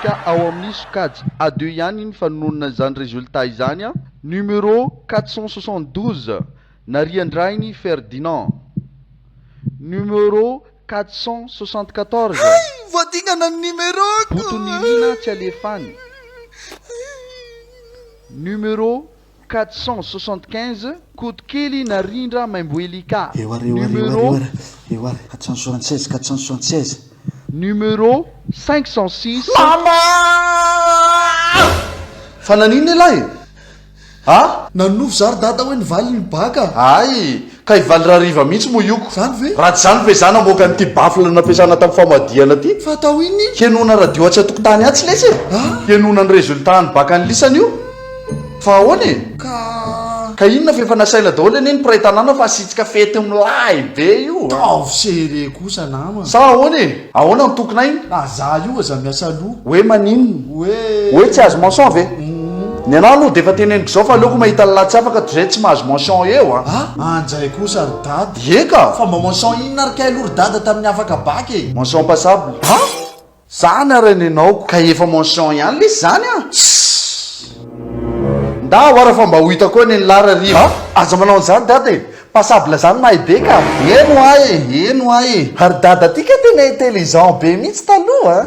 ka ao amin'ny sokajy A2 ihany ny fanonona izany résultat izany a. Numéro 472 Nariandrainy Ferdinand. Numéro 474 voadingana ny numéro-ko. Botonilina tsy alefany. Numéro 475 Kotikely Narindra Maimboelika. Numéro 476 476. Numéro 506 Mama! Fananina lahy? Ah? Nanofo zary dada hoe nivaly ny baka. Ay, ka hivaly rariva mihitsy mo ioko. Zany ve? Raha tsy zany ve zany amoaka n'ity bafla nampiasana tamin'ny famadihana ty. Fa atao iny? Henona radio atsy atokotany atsy lesy. Henona ny resultat ny baka ny lisany io. Fa ahoana e? Ka inona fefa nasaina daholo anie ny mpiray tanàna fa asitsika fety milay be io. Taovy sere kosa nama. Sa ahoana e? Ahoana ny tokonay? Za io aza miasa loha. Hoe maninona? Hoe tsy azo mention ve? Ny anao aloha defa teneniko zao fa aleoko mahita latsy afaka tozay tsy mahazo mention eo a. Anjay kosa ry dada. Eka. Fa mba mention inona ry kay aloha ry dada tamin'ny afaka baky. Mention passable. Zany arany anao ka efa mention ihany lesy zany a. Da oara fa mba ho hita koa ny lara riva. Aza manao an'izany dada e. Passable zany mahibe ka. Eno ae. Ary dada tika tena intelligent be mihitsy taloha.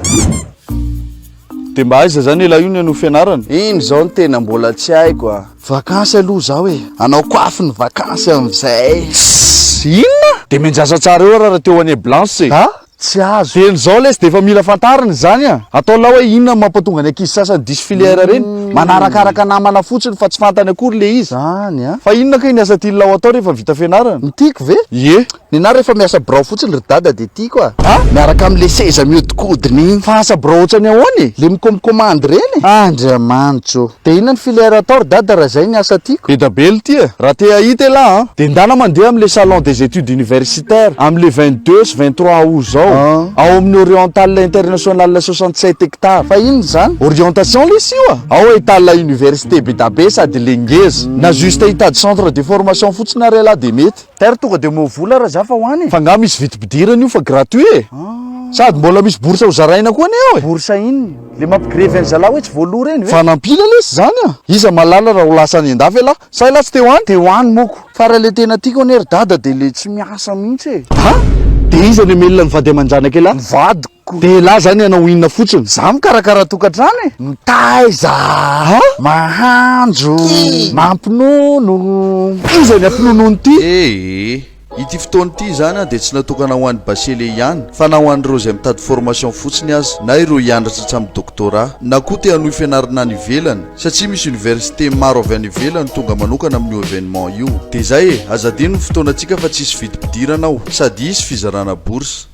De mba aiza zany ela io ny anao fianarana? Ino zao ny tena mbola tsy haiko a. Vakansy aloha zao e. Anao koafy ny vakansy am'izay. Inona? De menjasa tsara eo raha teo ane Blanche. Tsy azo. Teny zao lesy de efa mila fantarina zany a. Atao lao hoe inona mampatonga ny ankizy sasany diso filière reny. Manarakaraka namana fotsiny fa tsy fantany akory le izy. Zany a. Fa inona ka iny asa tianao atao rehefa vita fianarana? Mitiako ve? Ye. Ny na rehefa miasa brao fotsiny ry dada de tiako a. Miaraka am'le seza miodikodiny iny. Fa asa brao ohatrany ahoany? Le mikomkomande reny. Andriamanitso. De inona ny filière atao ry dada raha zay ny asa tiako? Eda bely ty e. Raha te ahita ela de ndana mandeha am'le salon des études universitaires am'le 22 sy 23 août zao. Ao amin'ny oriental international 67 hectares. Fa inona zany? Orientation lesy io a. Ao ahitana université be da be sady le ngeza. Na juste hitady centre de formation fotsiny ary ala de mety. Tery tonga de movola raha za fa hoany. Fa nga misy vitim-pidirana io fa gratuit e. Sady mbola misy bourse ho zaraina koa aneo e. Bourse inona? Le mampigrevy ny zalahy hoe tsy voaloha reny ve? Fa nampila lesy zany a. Iza malala raha ho lasa any andafy ala. Sa ela tsy te hoany? Te hoany moko. Fa raha le tena tiako ane ry dada de le tsy miasa mihitsy e. De iza ny mailina ny vady aman-janaka ela? Vadiko. De la zany anao inona fotsiny? Za mikarakara tokantrano e. Mitaiza. Mahandro. Mampinono. Iza ny ampinonony ty? Ity fotoana ity zany a de tsy natokana ho an'ny bachelier ihany fa na ho an'ireo izay mitady formation fotsiny azy na ireo hiandratra hatramin'ny doctorat na koa te hanohy fianarana any ivelany satria misy université maro avy any ivelany tonga manokana amin'io événement io. De zay e, azadino ny fotoanantsika fa tsisy vidim-pidirana ao sady isy fizarana bourse.